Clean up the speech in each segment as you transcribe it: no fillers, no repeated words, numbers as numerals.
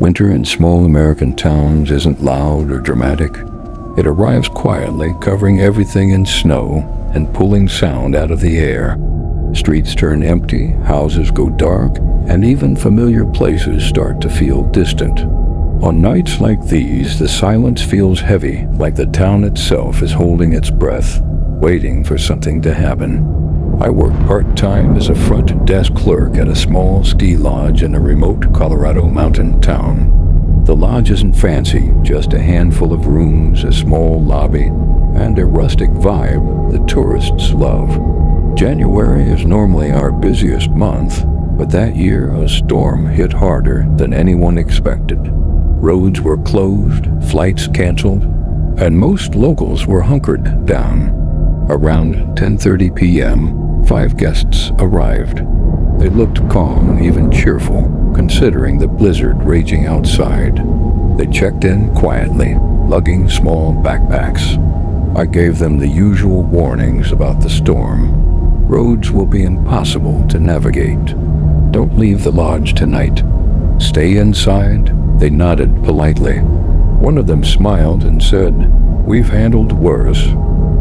Winter in small American towns isn't loud or dramatic. It arrives quietly, covering everything in snow and pulling sound out of the air. Streets turn empty, houses go dark, and even familiar places start to feel distant. On nights like these, the silence feels heavy, like the town itself is holding its breath, waiting for something to happen. I work part-time as a front desk clerk at a small ski lodge in a remote Colorado mountain town. The lodge isn't fancy, just a handful of rooms, a small lobby, and a rustic vibe the tourists love. January is normally our busiest month, but that year a storm hit harder than anyone expected. Roads were closed, flights canceled, and most locals were hunkered down. Around 10:30 p.m., 5 guests arrived. They looked calm, even cheerful, considering the blizzard raging outside. They checked in quietly, lugging small backpacks. I gave them the usual warnings about the storm. Roads will be impossible to navigate. Don't leave the lodge tonight. Stay inside. They nodded politely. One of them smiled and said, "We've handled worse.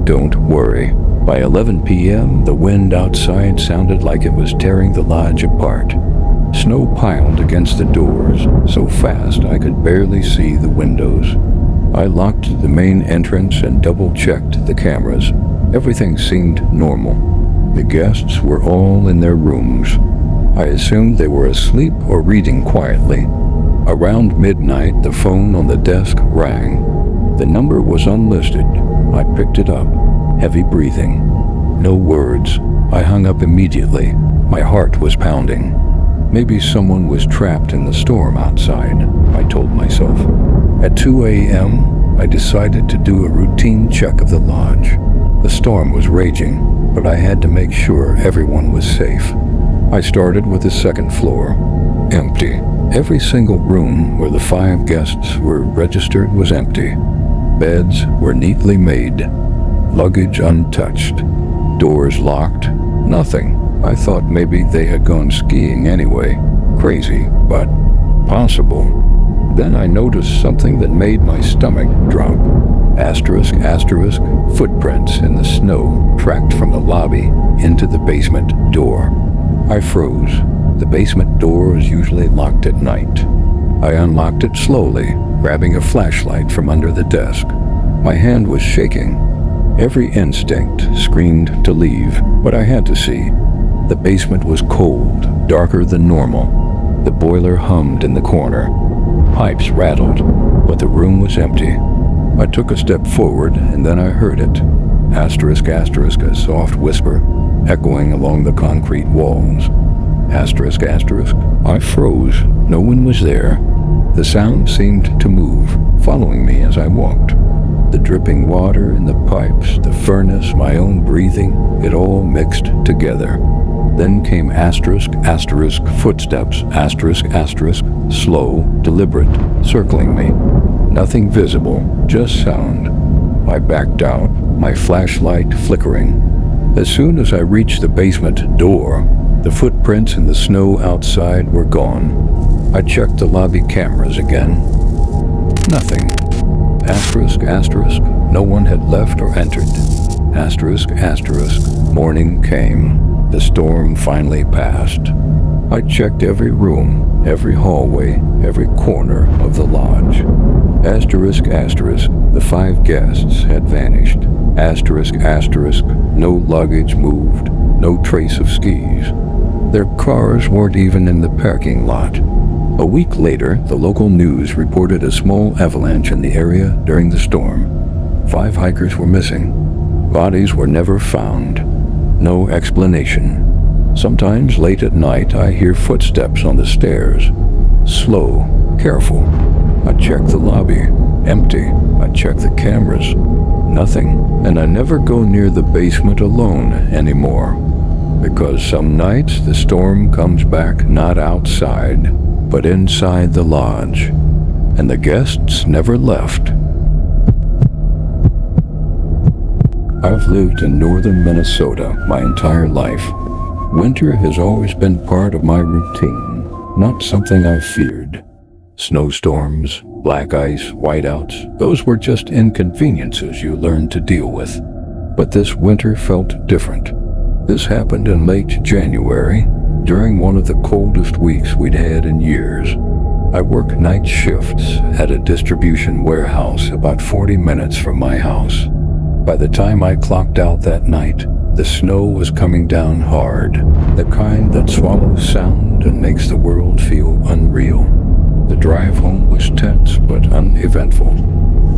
Don't worry." By 11 p.m., the wind outside sounded like it was tearing the lodge apart. Snow piled against the doors, so fast I could barely see the windows. I locked the main entrance and double-checked the cameras. Everything seemed normal. The guests were all in their rooms. I assumed they were asleep or reading quietly. Around midnight, the phone on the desk rang. The number was unlisted. I picked it up, heavy breathing. No words. I hung up immediately. My heart was pounding. Maybe someone was trapped in the storm outside, I told myself. At 2 a.m., I decided to do a routine check of the lodge. The storm was raging, but I had to make sure everyone was safe. I started with the second floor. Empty. Every single room where the 5 guests were registered was empty. Beds were neatly made. Luggage untouched. Doors locked. Nothing. I thought maybe they had gone skiing anyway. Crazy, but possible. Then I noticed something that made my stomach drop. Asterisk, asterisk, footprints in the snow tracked from the lobby into the basement door. I froze. The basement door is usually locked at night. I unlocked it slowly, grabbing a flashlight from under the desk. My hand was shaking. Every instinct screamed to leave, but I had to see. The basement was cold, darker than normal. The boiler hummed in the corner. Pipes rattled, but the room was empty. I took a step forward, and then I heard it. Asterisk, asterisk, a soft whisper, echoing along the concrete walls. Asterisk, asterisk. I froze. No one was there. The sound seemed to move, following me as I walked. The dripping water in the pipes, the furnace, my own breathing, it all mixed together. Then came asterisk, asterisk, footsteps, asterisk, asterisk, slow, deliberate, circling me. Nothing visible, just sound. I backed out, my flashlight flickering. As soon as I reached the basement door, the footprints in the snow outside were gone. I checked the lobby cameras again. Nothing. Asterisk, asterisk, no one had left or entered. Asterisk, asterisk, morning came. The storm finally passed. I checked every room, every hallway, every corner of the lodge. Asterisk, asterisk, the 5 guests had vanished. Asterisk, asterisk, no luggage moved, no trace of skis. Their cars weren't even in the parking lot. A week later, the local news reported a small avalanche in the area during the storm. 5 hikers were missing. Bodies were never found. No explanation. Sometimes late at night, I hear footsteps on the stairs. Slow, careful. I check the lobby. Empty. I check the cameras. Nothing. And I never go near the basement alone anymore. Because some nights the storm comes back not outside, but inside the lodge. And the guests never left. I've lived in northern Minnesota my entire life. Winter has always been part of my routine, not something I feared. Snowstorms, black ice, whiteouts, those were just inconveniences you learned to deal with. But this winter felt different. This happened in late January, during one of the coldest weeks we'd had in years. I work night shifts at a distribution warehouse about 40 minutes from my house. By the time I clocked out that night, the snow was coming down hard, the kind that swallows sound and makes the world feel unreal. The drive home was tense but uneventful.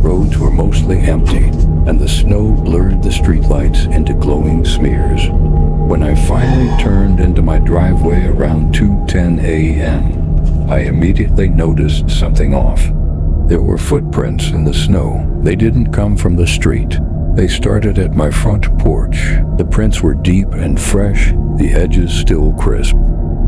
Roads were mostly empty, and the snow blurred the streetlights into glowing smears. When I finally turned into my driveway around 2:10 a.m., I immediately noticed something off. There were footprints in the snow. They didn't come from the street. They started at my front porch. The prints were deep and fresh, the edges still crisp.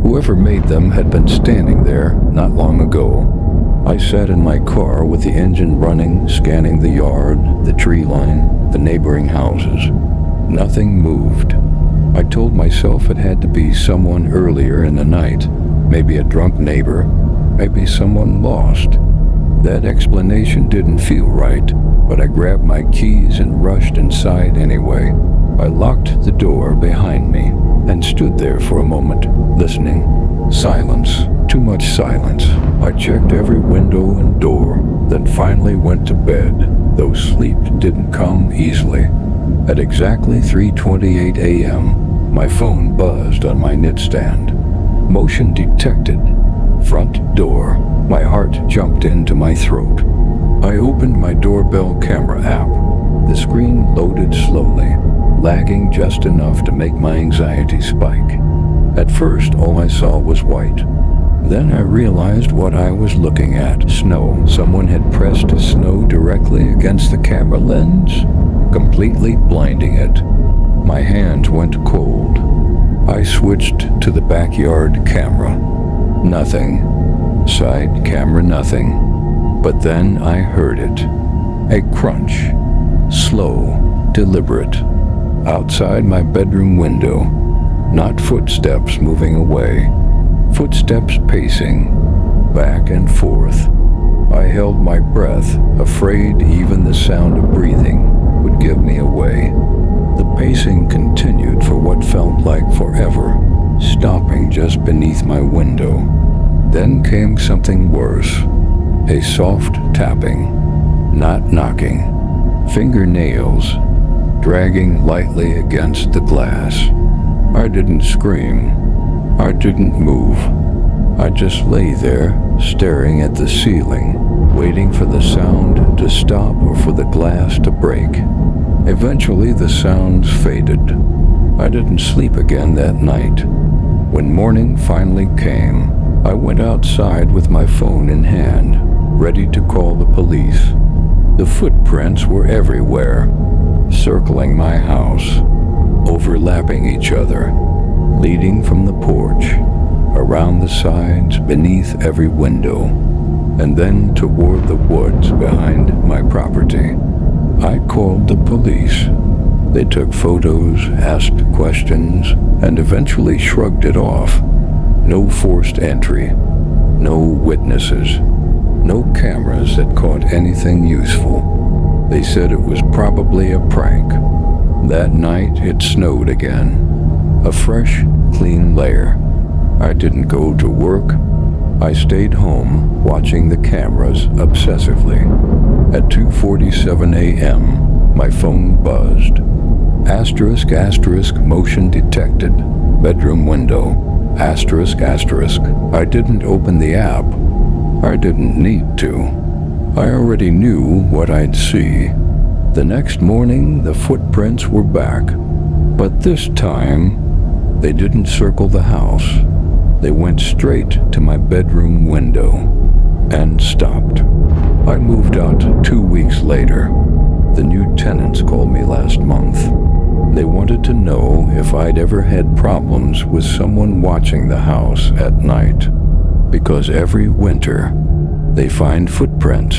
Whoever made them had been standing there not long ago. I sat in my car with the engine running, scanning the yard, the tree line, the neighboring houses. Nothing moved. I told myself it had to be someone earlier in the night, maybe a drunk neighbor, maybe someone lost. That explanation didn't feel right, but I grabbed my keys and rushed inside anyway. I locked the door behind me and stood there for a moment, listening. Silence. Too much silence. I checked every window and door, then finally went to bed, though sleep didn't come easily. At exactly 3:28 a.m., my phone buzzed on my nightstand. Motion detected. Front door. My heart jumped into my throat. I opened my doorbell camera app. The screen loaded slowly, lagging just enough to make my anxiety spike. At first, all I saw was white. Then I realized what I was looking at. Snow. Someone had pressed snow directly against the camera lens, completely blinding it. My hands went cold. I switched to the backyard camera. Nothing. Side camera, nothing. But then I heard it. A crunch. Slow, deliberate. Outside my bedroom window. Not footsteps moving away. Footsteps pacing, back and forth. I held my breath, afraid even the sound of breathing would give me away. The pacing continued for what felt like forever, stopping just beneath my window. Then came something worse. A soft tapping, not knocking. Fingernails dragging lightly against the glass. I didn't scream. I didn't move. I just lay there, staring at the ceiling, waiting for the sound to stop or for the glass to break. Eventually, the sounds faded. I didn't sleep again that night. When morning finally came, I went outside with my phone in hand, ready to call the police. The footprints were everywhere, circling my house, overlapping each other, leading from the porch, around the sides, beneath every window, and then toward the woods behind my property. I called the police. They took photos, asked questions, and eventually shrugged it off. No forced entry, no witnesses, no cameras that caught anything useful. They said it was probably a prank. That night it snowed again. A fresh, clean layer. I didn't go to work. I stayed home, watching the cameras obsessively. At 2:47 a.m., my phone buzzed. Asterisk, asterisk, motion detected. Bedroom window. Asterisk, asterisk. I didn't open the app. I didn't need to. I already knew what I'd see. The next morning, the footprints were back. But this time, they didn't circle the house. They went straight to my bedroom window and stopped. I moved out 2 weeks later. The new tenants called me last month. They wanted to know if I'd ever had problems with someone watching the house at night, because every winter they find footprints